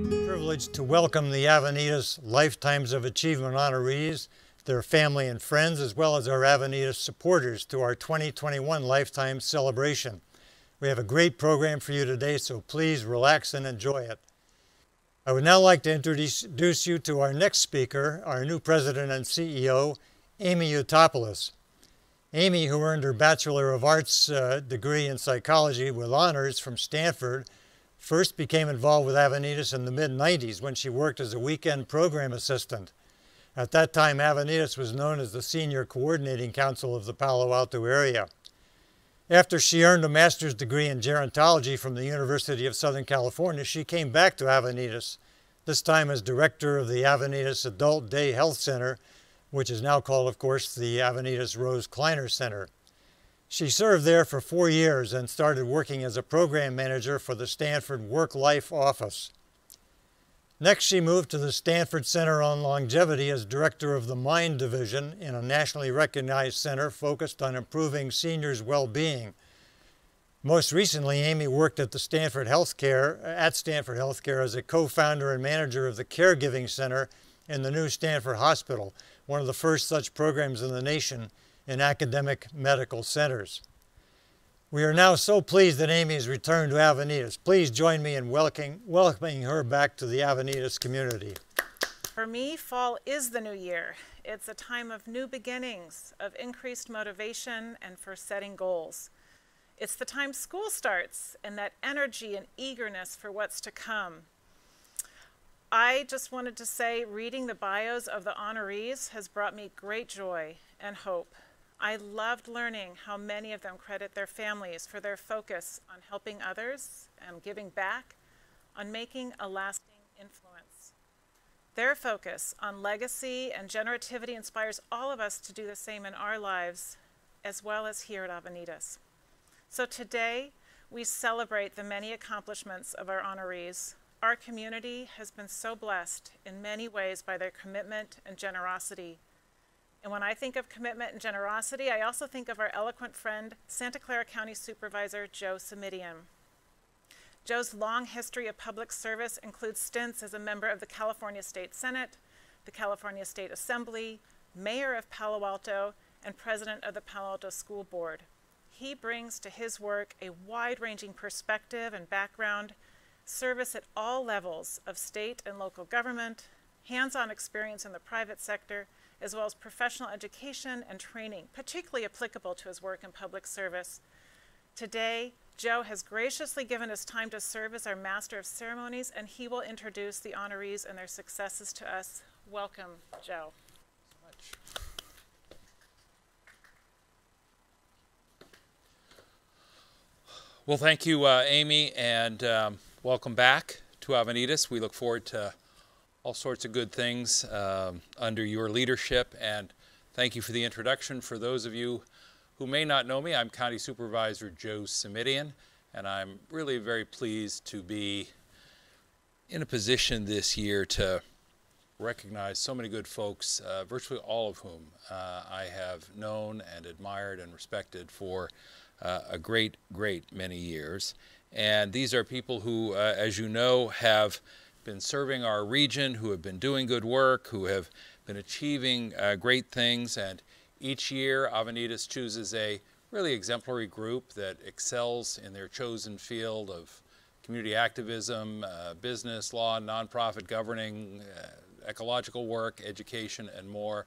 Privileged to welcome the Avenidas Lifetimes of Achievement honorees, their family and friends, as well as our Avenidas supporters to our 2021 Lifetime Celebration. We have a great program for you today, so please relax and enjoy it. I would now like to introduce you to our next speaker, our new President and CEO, Amy Yotopoulos. Amy, who earned her Bachelor of Arts degree in psychology with honors from Stanford, first became involved with Avenidas in the mid-90s when she worked as a weekend program assistant. At that time, Avenidas was known as the Senior Coordinating Council of the Palo Alto area. After she earned a master's degree in gerontology from the University of Southern California, she came back to Avenidas, this time as director of the Avenidas Adult Day Health Center, which is now called, of course, the Avenidas Rose Kleiner Center. She served there for 4 years and started working as a program manager for the Stanford Work-Life Office. Next, she moved to the Stanford Center on Longevity as director of the Mind Division in a nationally recognized center focused on improving seniors' well-being. Most recently, Amy worked at Stanford Healthcare as a co-founder and manager of the Caregiving Center in the new Stanford Hospital, one of the first such programs in the nation in academic medical centers. We are now so pleased that Amy has returned to Avenidas. Please join me in welcoming her back to the Avenidas community. For me, fall is the new year. It's a time of new beginnings, of increased motivation, and for setting goals. It's the time school starts and that energy and eagerness for what's to come. I just wanted to say reading the bios of the honorees has brought me great joy and hope. I loved learning how many of them credit their families for their focus on helping others and giving back, on making a lasting influence. Their focus on legacy and generativity inspires all of us to do the same in our lives, as well as here at Avenidas. So today, we celebrate the many accomplishments of our honorees. Our community has been so blessed in many ways by their commitment and generosity. And when I think of commitment and generosity, I also think of our eloquent friend, Santa Clara County Supervisor Joe Sumidion. Joe's long history of public service includes stints as a member of the California State Senate, the California State Assembly, Mayor of Palo Alto, and President of the Palo Alto School Board. He brings to his work a wide-ranging perspective and background, service at all levels of state and local government, hands-on experience in the private sector, as well as professional education and training, particularly applicable to his work in public service. Today, Joe has graciously given us time to serve as our Master of Ceremonies, and he will introduce the honorees and their successes to us. Welcome, Joe. Well, thank you, Amy, and welcome back to Avenidas. We look forward to all sorts of good things under your leadership, and thank you for the introduction. For those of you who may not know me, I'm County Supervisor Joe Simitian, and I'm really very pleased to be in a position this year to recognize so many good folks, virtually all of whom I have known and admired and respected for a great many years. And these are people who, as you know, have been serving our region, who have been doing good work, who have been achieving great things. And each year, Avenidas chooses a really exemplary group that excels in their chosen field of community activism, business, law, nonprofit governing, ecological work, education, and more.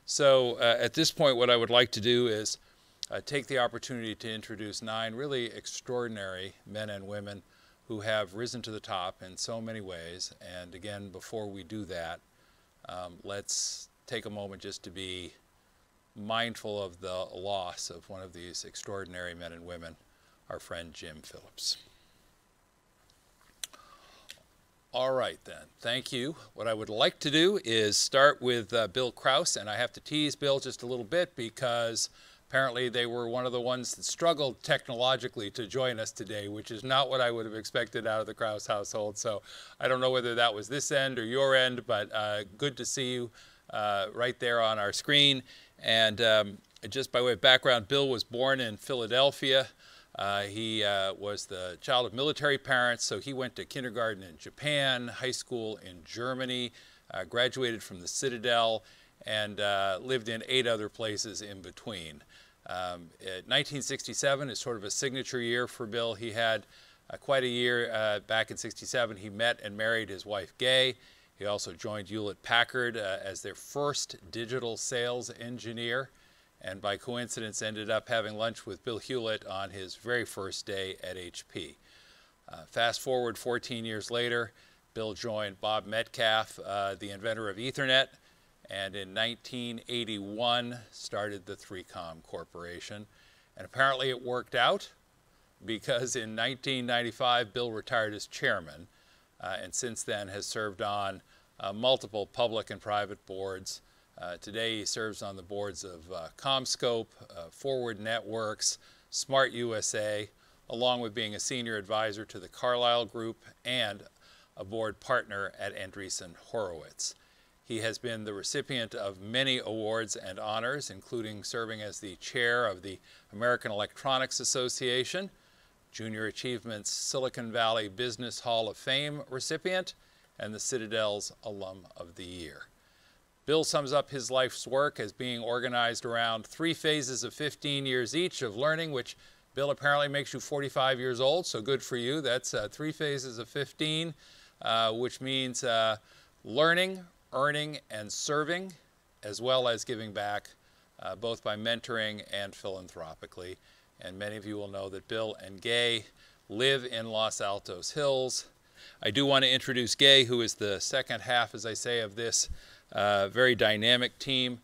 So at this point, what I would like to do is take the opportunity to introduce 9 really extraordinary men and women who have risen to the top in so many ways. And again, before we do that, let's take a moment just to be mindful of the loss of one of these extraordinary men and women, our friend Jim Phillips. All right then, thank you. What I would like to do is start with Bill Kraus, and I have to tease Bill just a little bit because apparently they were one of the ones that struggled technologically to join us today, which is not what I would have expected out of the Kraus household. So I don't know whether that was this end or your end, but good to see you right there on our screen. And just by way of background, Bill was born in Philadelphia, He was the child of military parents, so he went to kindergarten in Japan, high school in Germany, graduated from the Citadel, and lived in 8 other places in between. 1967 is sort of a signature year for Bill. He had quite a year back in '67. He met and married his wife, Gay. He also joined Hewlett-Packard as their first digital sales engineer, and by coincidence ended up having lunch with Bill Hewlett on his very first day at HP. Fast forward 14 years later, Bill joined Bob Metcalf, the inventor of Ethernet, and in 1981 started the 3Com Corporation. And apparently it worked out, because in 1995 Bill retired as chairman, and since then has served on multiple public and private boards. Today he serves on the boards of CommScope, Forward Networks, Smart USA, along with being a senior advisor to the Carlyle Group and a board partner at Andreessen Horowitz. He has been the recipient of many awards and honors, including serving as the chair of the American Electronics Association, Junior Achievement's Silicon Valley Business Hall of Fame recipient, and the Citadel's Alum of the Year. Bill sums up his life's work as being organized around 3 phases of 15 years each of learning, which Bill apparently makes you 45 years old, so good for you. That's 3 phases of 15, which means learning, earning, and serving, as well as giving back, both by mentoring and philanthropically. And many of you will know that Bill and Gay live in Los Altos Hills. I do want to introduce Gay, who is the second half, as I say, of this very dynamic team.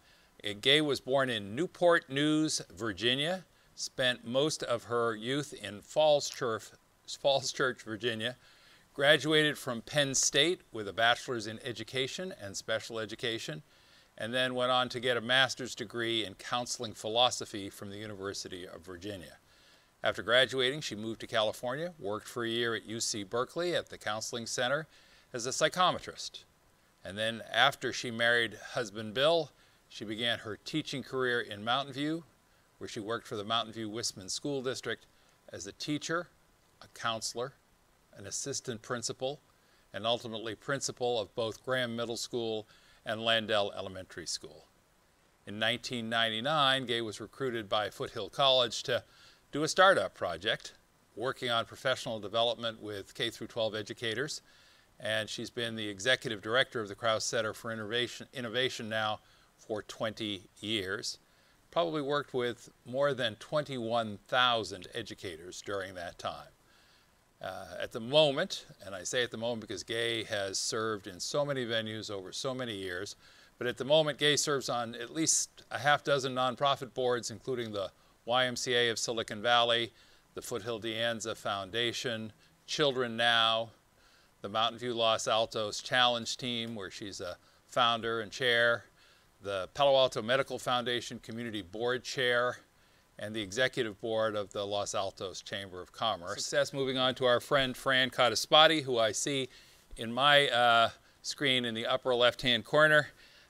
Gay was born in Newport News, Virginia, spent most of her youth in Falls Church, Virginia, graduated from Penn State with a bachelor's in education and special education, and then went on to get a master's degree in counseling philosophy from the University of Virginia. After graduating, she moved to California, worked for a year at UC Berkeley at the Counseling Center as a psychometrist. And then after she married husband Bill, she began her teaching career in Mountain View, where she worked for the Mountain View Wistman School District as a teacher, a counselor, an assistant principal, and ultimately principal of both Graham Middle School and Landell Elementary School. In 1999, Gay was recruited by Foothill College to do a startup project, working on professional development with K-12 educators, and she's been the executive director of the Kraus Center for Innovation now for 20 years. Probably worked with more than 21,000 educators during that time. At the moment, and I say at the moment because Gay has served in so many venues over so many years, but at the moment Gay serves on at least a half dozen nonprofit boards, including the YMCA of Silicon Valley, the Foothill De Anza Foundation, Children Now, the Mountain View Los Altos Challenge Team, where she's a founder and chair, the Palo Alto Medical Foundation Community Board Chair, and the executive board of the Los Altos Chamber of Commerce. Success. Moving on to our friend Fran Cottaspati, who I see in my screen in the upper left-hand corner.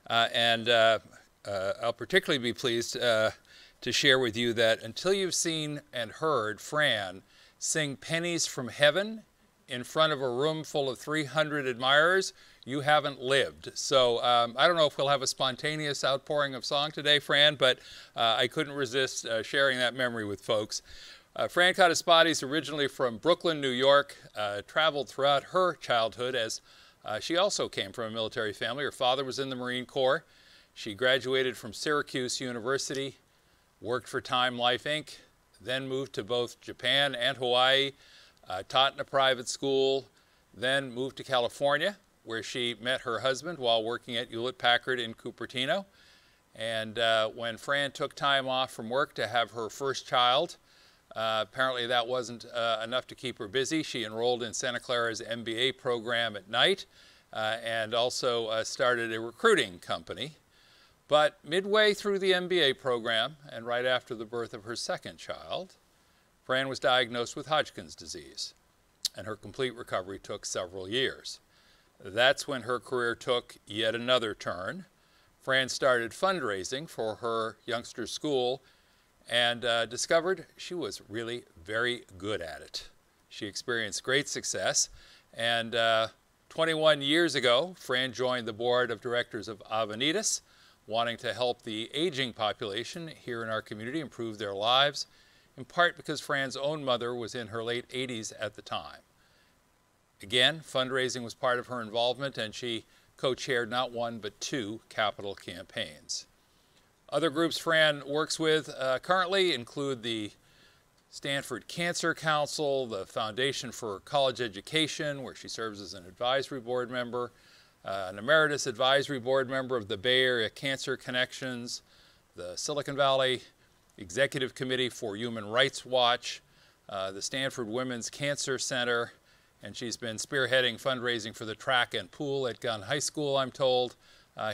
I'll particularly be pleased to share with you that until you've seen and heard Fran sing Pennies from Heaven in front of a room full of 300 admirers, you haven't lived. So I don't know if we'll have a spontaneous outpouring of song today, Fran, but I couldn't resist sharing that memory with folks. Fran Cottaspati is originally from Brooklyn, New York, traveled throughout her childhood as she also came from a military family. Her father was in the Marine Corps. She graduated from Syracuse University, worked for Time Life Inc., then moved to both Japan and Hawaii, taught in a private school, then moved to California, where she met her husband while working at Hewlett-Packard in Cupertino. And when Fran took time off from work to have her first child, apparently that wasn't enough to keep her busy. She enrolled in Santa Clara's MBA program at night and also started a recruiting company. But midway through the MBA program and right after the birth of her second child, Fran was diagnosed with Hodgkin's disease, and her complete recovery took several years. That's when her career took yet another turn. Fran started fundraising for her youngster's school and discovered she was really very good at it. She experienced great success, and 21 years ago, Fran joined the board of directors of Avenidas, wanting to help the aging population here in our community improve their lives, in part because Fran's own mother was in her late 80s at the time. Again, fundraising was part of her involvement, and she co-chaired not one but 2 capital campaigns. Other groups Fran works with currently include the Stanford Cancer Council, the Foundation for College Education, where she serves as an advisory board member, an emeritus advisory board member of the Bay Area Cancer Connections, the Silicon Valley Executive Committee for Human Rights Watch, the Stanford Women's Cancer Center, and she's been spearheading fundraising for the track and pool at Gunn High School, I'm told,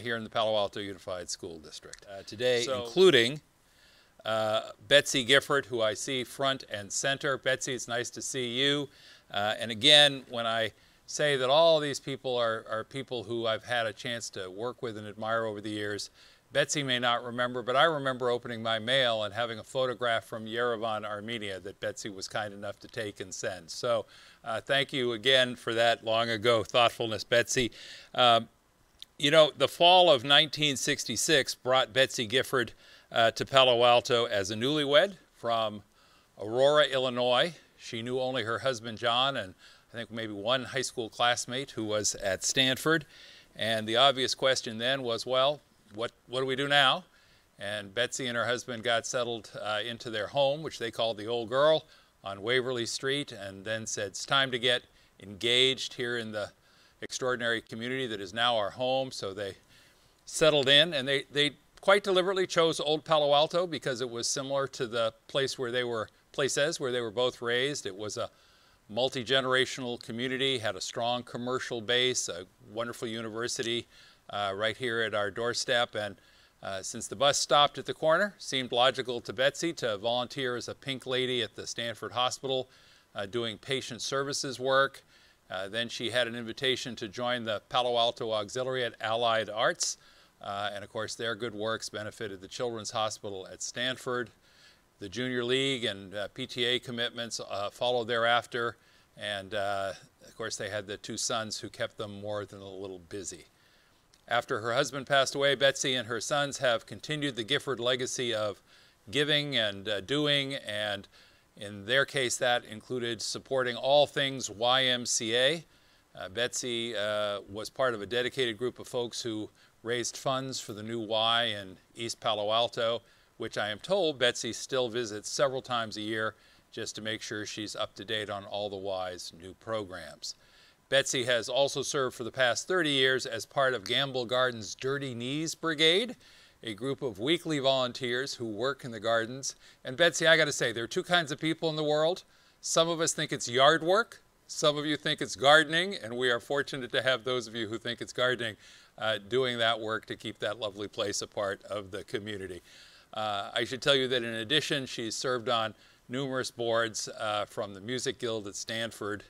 here in the Palo Alto Unified School District. Today, including Betsy Gifford, who I see front and center. Betsy, it's nice to see you. And again, when I say that all these people are people who I've had a chance to work with and admire over the years, Betsy may not remember, but I remember opening my mail and having a photograph from Yerevan, Armenia that Betsy was kind enough to take and send. So thank you again for that long ago thoughtfulness, Betsy. You know, the fall of 1966 brought Betsy Gifford to Palo Alto as a newlywed from Aurora, Illinois. She knew only her husband, John, and I think maybe one high school classmate who was at Stanford. And the obvious question then was, well, what do we do now? And Betsy and her husband got settled into their home, which they called the Old Girl, on Waverly Street, and then said, it's time to get engaged here in the extraordinary community that is now our home. So they settled in, and they quite deliberately chose Old Palo Alto because it was similar to the places where they were both raised. It was a multi-generational community, had a strong commercial base, a wonderful university right here at our doorstep. And since the bus stopped at the corner, it seemed logical to Betsy to volunteer as a pink lady at the Stanford Hospital doing patient services work. Then she had an invitation to join the Palo Alto Auxiliary at Allied Arts. And of course, their good works benefited the Children's Hospital at Stanford. The Junior League and PTA commitments followed thereafter. And of course, they had the 2 sons who kept them more than a little busy. After her husband passed away, Betsy and her sons have continued the Gifford legacy of giving and doing, and in their case, that included supporting all things YMCA. Betsy was part of a dedicated group of folks who raised funds for the new Y in East Palo Alto, which I am told Betsy still visits several times a year just to make sure she's up to date on all the Y's new programs. Betsy has also served for the past 30 years as part of Gamble Gardens' Dirty Knees Brigade, a group of weekly volunteers who work in the gardens. And Betsy, I got to say, there are 2 kinds of people in the world. Some of us think it's yard work. Some of you think it's gardening, and we are fortunate to have those of you who think it's gardening doing that work to keep that lovely place a part of the community. I should tell you that in addition, she's served on numerous boards from the Music Guild at Stanford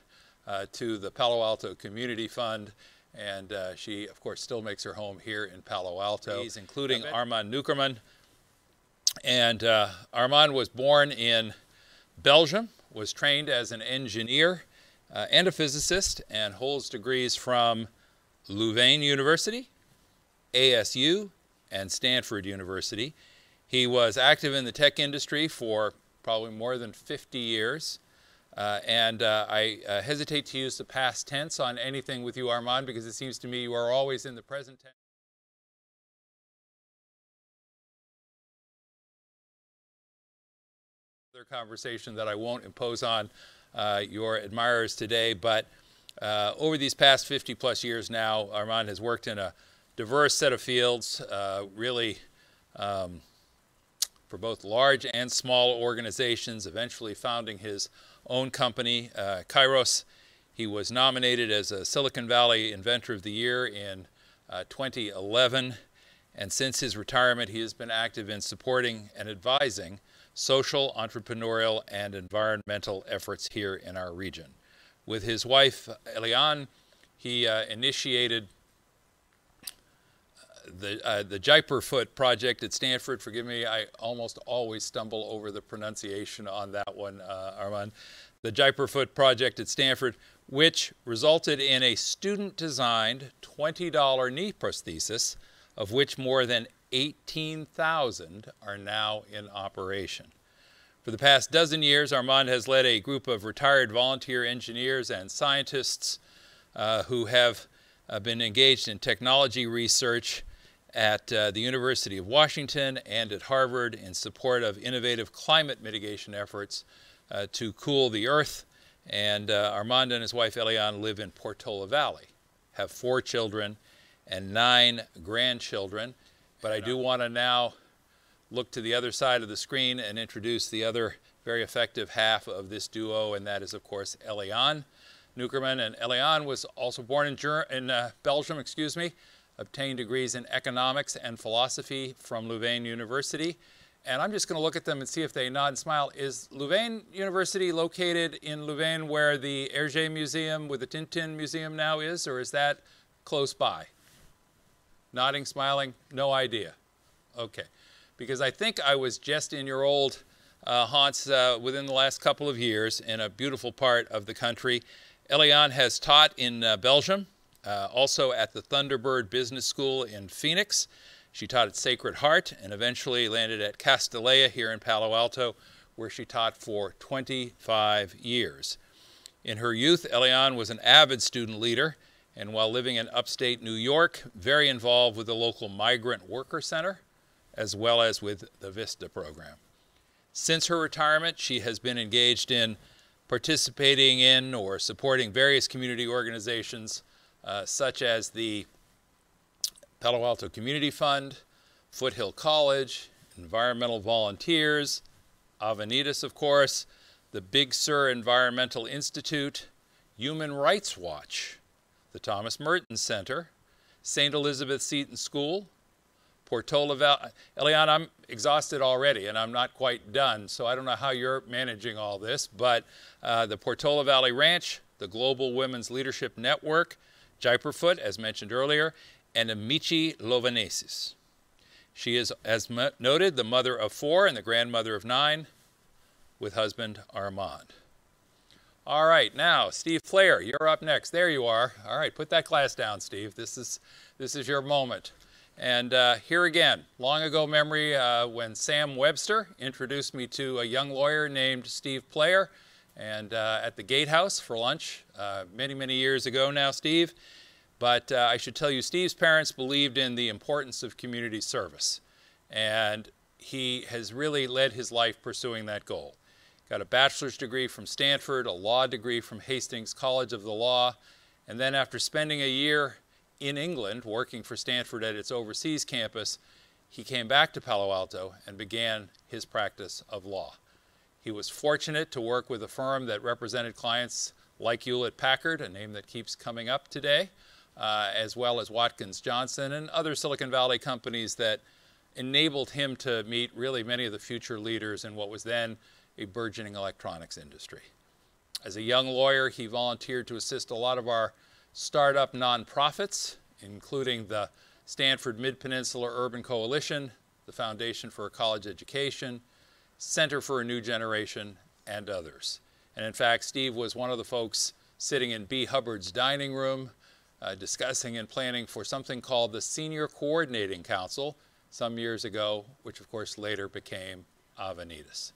to the Palo Alto Community Fund, and she, of course, still makes her home here in Palo Alto, including Elian Newkermann. And Elian was born in Belgium, was trained as an engineer and a physicist, and holds degrees from Louvain University, ASU, and Stanford University. He was active in the tech industry for probably more than 50 years. I hesitate to use the past tense on anything with you, Elian, because it seems to me you are always in the present tense. Another conversation that I won't impose on your admirers today, but over these past 50-plus years now, Elian has worked in a diverse set of fields, really for both large and small organizations, eventually founding his own company, Kairos. He was nominated as a Silicon Valley Inventor of the Year in 2011, and since his retirement, he has been active in supporting and advising social, entrepreneurial, and environmental efforts here in our region. With his wife, Elian, he initiated the Jaipur Foot project at Stanford. Forgive me, I almost always stumble over the pronunciation on that one, Armand. The Jaipur Foot project at Stanford, which resulted in a student-designed $20 knee prosthesis, of which more than 18,000 are now in operation. For the past dozen years, Armand has led a group of retired volunteer engineers and scientists who have been engaged in technology research at the University of Washington and at Harvard in support of innovative climate mitigation efforts to cool the earth. And Armand and his wife Elian live in Portola Valley, have 4 children and 9 grandchildren. But I do want to now look to the other side of the screen and introduce the other very effective half of this duo, and that is, of course, Elian Newkermann. And Elian was also born in Belgium, obtained degrees in economics and philosophy from Louvain University. And I'm just going to look at them and see if they nod and smile. Is Louvain University located in Louvain where the Hergé Museum with the Tintin Museum now is, or is that close by? Nodding, smiling, no idea. Okay. Because I think I was just in your old haunts within the last couple of years in a beautiful part of the country. Elian has taught in Belgium, also at the Thunderbird Business School in Phoenix. She taught at Sacred Heart and eventually landed at Castellea here in Palo Alto, where she taught for 25 years. In her youth, Elian was an avid student leader, and while living in upstate New York, very involved with the local Migrant Worker Center, as well as with the VISTA program. Since her retirement, she has been engaged in participating in or supporting various community organizations such as the Palo Alto Community Fund, Foothill College, Environmental Volunteers, Avenidas, of course, the Big Sur Environmental Institute, Human Rights Watch, the Thomas Merton Center, St. Elizabeth Seton School, Portola Valley. Elian, I'm exhausted already, and I'm not quite done, so I don't know how you're managing all this, but the Portola Valley Ranch, the Global Women's Leadership Network, Jaipur Foot, as mentioned earlier, and Emcee Lovanesis. She is, as noted, the mother of 4 and the grandmother of 9, with husband Armand. All right, now, Steve Flair, you're up next. There you are. All right, put that glass down, Steve. This is your moment. And here again, long ago memory when Sam Webster introduced me to a young lawyer named Steve Flair, and at the Gatehouse for lunch many, many years ago now, Steve. But I should tell you, Steve's parents believed in the importance of community service, and he has really led his life pursuing that goal. Got a bachelor's degree from Stanford, a law degree from Hastings College of the Law, and then after spending a year in England working for Stanford at its overseas campus, he came back to Palo Alto and began his practice of law. He was fortunate to work with a firm that represented clients like Hewlett-Packard, a name that keeps coming up today, as well as Watkins Johnson and other Silicon Valley companies that enabled him to meet really many of the future leaders in what was then a burgeoning electronics industry. As a young lawyer, he volunteered to assist a lot of our startup nonprofits, including the Stanford Mid-Peninsula Urban Coalition, the Foundation for a College Education, Center for a New Generation, and others. And in fact, Steve was one of the folks sitting in B. Hubbard's dining room discussing and planning for something called the Senior Coordinating Council some years ago, which of course later became Avenidas.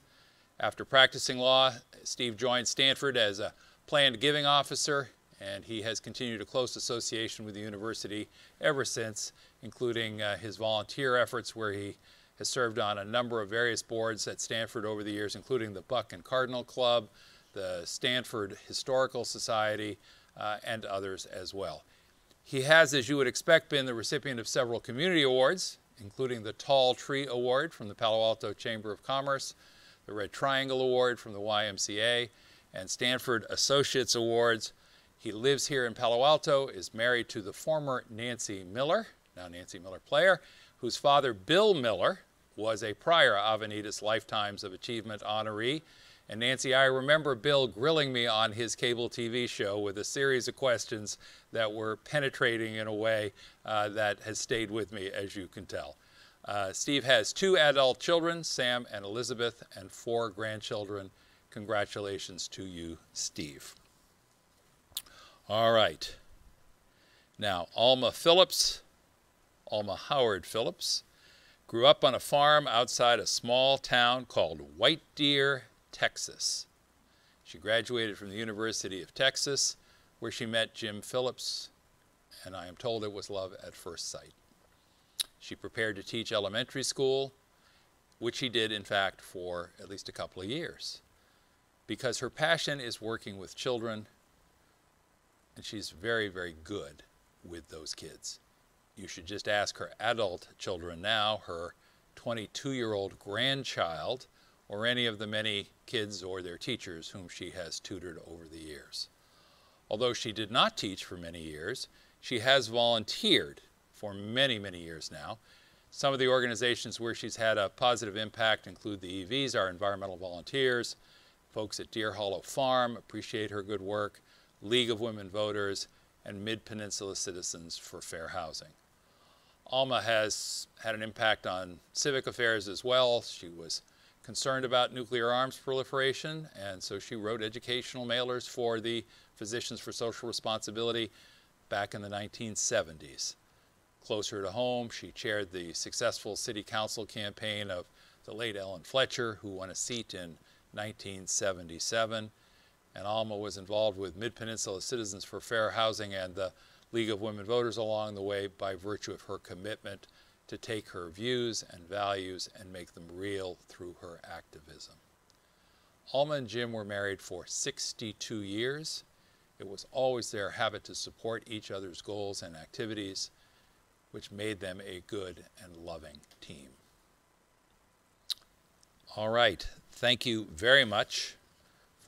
After practicing law, Steve joined Stanford as a planned giving officer, and he has continued a close association with the university ever since, including his volunteer efforts where he has served on a number of various boards at Stanford over the years, including the Buck and Cardinal Club, the Stanford Historical Society, and others as well. He has, as you would expect, been the recipient of several community awards, including the Tall Tree Award from the Palo Alto Chamber of Commerce, the Red Triangle Award from the YMCA, and Stanford Associates Awards. He lives here in Palo Alto, is married to the former Nancy Miller, now Nancy Miller Player, whose father, Bill Miller, was a prior Avenidas Lifetimes of Achievement honoree, And Nancy, I remember Bill grilling me on his cable TV show with a series of questions that were penetrating in a way that has stayed with me, as you can tell. Steve has 2 adult children, Sam and Elizabeth, and 4 grandchildren. Congratulations to you, Steve. All right. Now, Alma Howard Phillips, grew up on a farm outside a small town called White Deer, Texas. She graduated from the University of Texas, where she met Jim Phillips, and I am told it was love at first sight. She prepared to teach elementary school, which she did, in fact, for at least a couple of years, because her passion is working with children, and she's very, very good with those kids. You should just ask her adult children now, her 22-year-old grandchild, or any of the many kids or their teachers whom she has tutored over the years. Although she did not teach for many years, she has volunteered for many, many years now. Some of the organizations where she's had a positive impact include the EVs, our environmental volunteers, folks at Deer Hollow Farm appreciate her good work, League of Women Voters, and Mid-Peninsula Citizens for Fair Housing. Alma has had an impact on civic affairs as well. She was concerned about nuclear arms proliferation, and so she wrote educational mailers for the Physicians for Social Responsibility back in the 1970s. Closer to home, she chaired the successful city council campaign of the late Ellen Fletcher, who won a seat in 1977. And Alma was involved with Mid-Peninsula Citizens for Fair Housing and the League of Women Voters along the way by virtue of her commitment to take her views and values and make them real through her activism. Alma and Jim were married for 62 years. It was always their habit to support each other's goals and activities, which made them a good and loving team. All right, thank you very much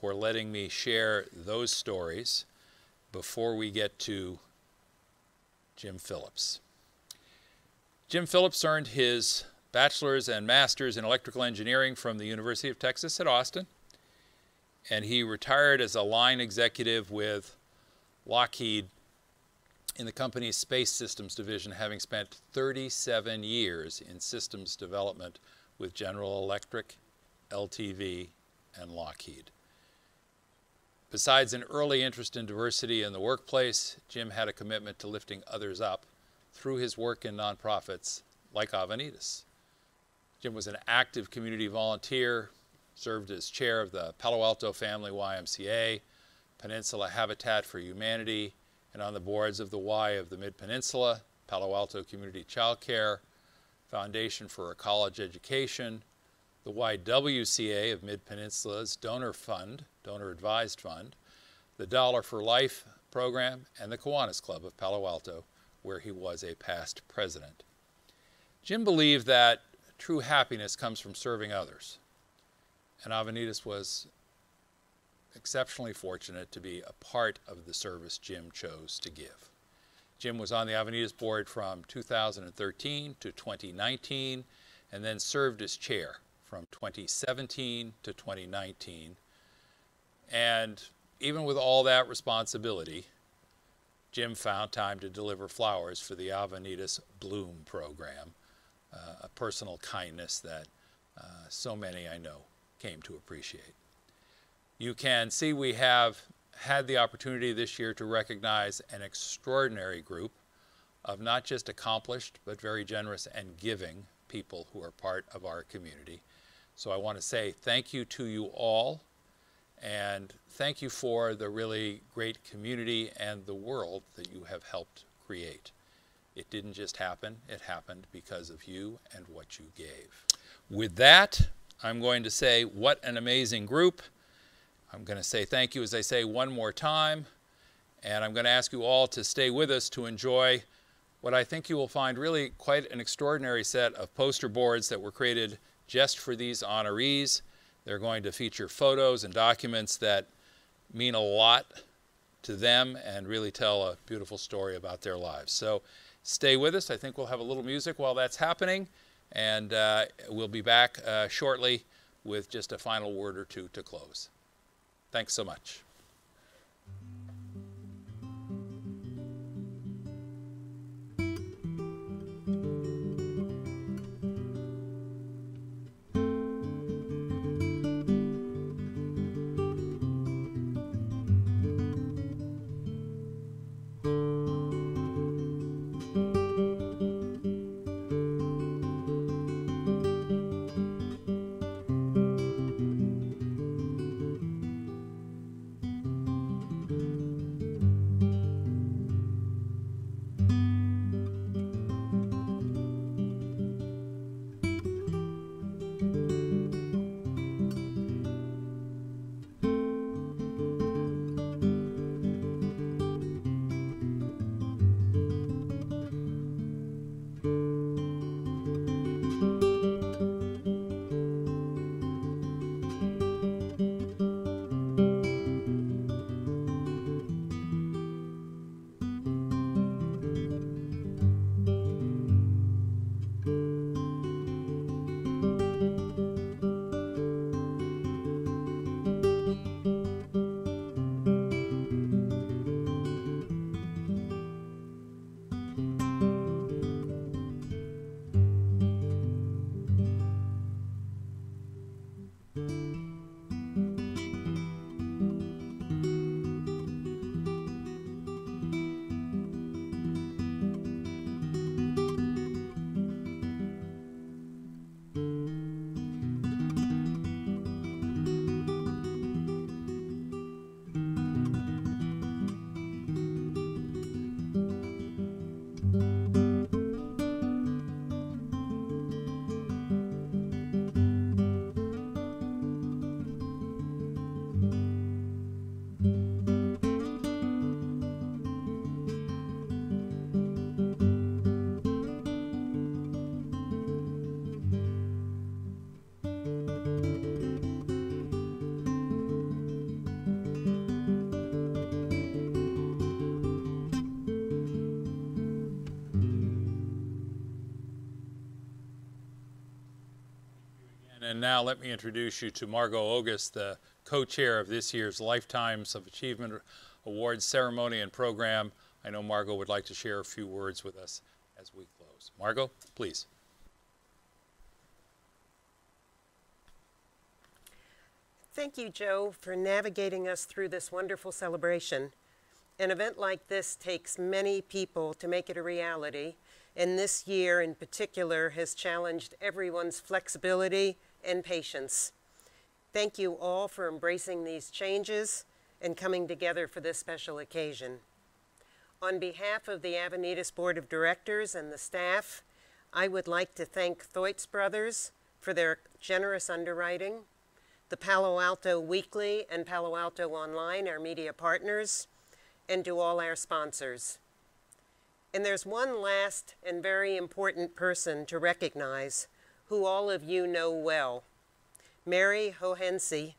for letting me share those stories before we get to Jim Phillips. Jim Phillips earned his bachelor's and master's in electrical engineering from the University of Texas at Austin, and he retired as a line executive with Lockheed in the company's Space Systems division, having spent 37 years in systems development with General Electric, LTV, and Lockheed. Besides an early interest in diversity in the workplace, Jim had a commitment to lifting others up through his work in nonprofits like Avenidas. Jim was an active community volunteer, served as chair of the Palo Alto Family YMCA, Peninsula Habitat for Humanity, and on the boards of the Y of the Mid-Peninsula, Palo Alto Community Child Care, Foundation for a College Education, the YWCA of Mid-Peninsula's Donor Advised Fund, the Dollar for Life program, and the Kiwanis Club of Palo Alto, where he was a past president. Jim believed that true happiness comes from serving others, and Avenidas was exceptionally fortunate to be a part of the service Jim chose to give. Jim was on the Avenidas board from 2013 to 2019, and then served as chair from 2017 to 2019. And even with all that responsibility, Jim found time to deliver flowers for the Avenidas Bloom program, a personal kindness that so many I know came to appreciate. You can see we have had the opportunity this year to recognize an extraordinary group of not just accomplished, but very generous and giving people who are part of our community. So I want to say thank you to you all, and thank you for the really great community and the world that you have helped create. It didn't just happen, it happened because of you and what you gave. With that, I'm going to say what an amazing group. I'm going to say thank you, as I say, one more time, and I'm going to ask you all to stay with us to enjoy what I think you will find really quite an extraordinary set of poster boards that were created just for these honorees. They're going to feature photos and documents that mean a lot to them and really tell a beautiful story about their lives. So stay with us. I think we'll have a little music while that's happening, and we'll be back shortly. with just a final word or two to close. Thanks so much. And now let me introduce you to Margot Ogus, the co-chair of this year's Lifetimes of Achievement Awards ceremony and program. I know Margot would like to share a few words with us as we close. Margot, please. Thank you, Joe, for navigating us through this wonderful celebration. An event like this takes many people to make it a reality, and this year in particular has challenged everyone's flexibility and patience. Thank you all for embracing these changes and coming together for this special occasion. On behalf of the Avenidas Board of Directors and the staff, I would like to thank Thoit's Brothers for their generous underwriting, the Palo Alto Weekly and Palo Alto Online, our media partners, and to all our sponsors. And there's one last and very important person to recognize who all of you know well. Mary Hohense,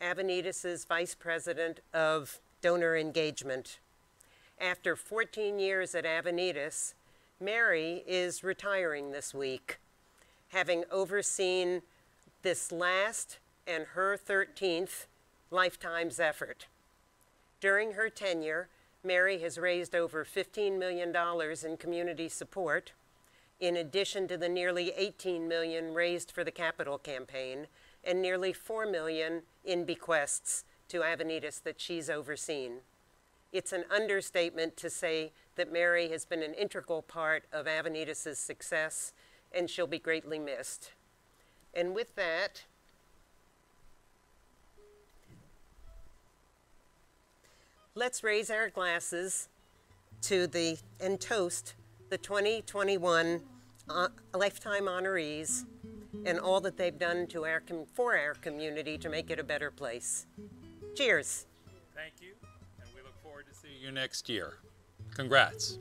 Avenidas' Vice President of Donor Engagement. After 14 years at Avenidas, Mary is retiring this week, having overseen this last and her 13th Lifetimes effort. During her tenure, Mary has raised over $15 million in community support, in addition to the nearly $18 million raised for the capital campaign and nearly $4 million in bequests to Avenidas that she's overseen. It's an understatement to say that Mary has been an integral part of Avenidas' success, and she'll be greatly missed. And with that, let's raise our glasses to and toast the 2021 Lifetime honorees and all that they've done for our community to make it a better place. Cheers. Thank you, and we look forward to seeing you next year. Congrats.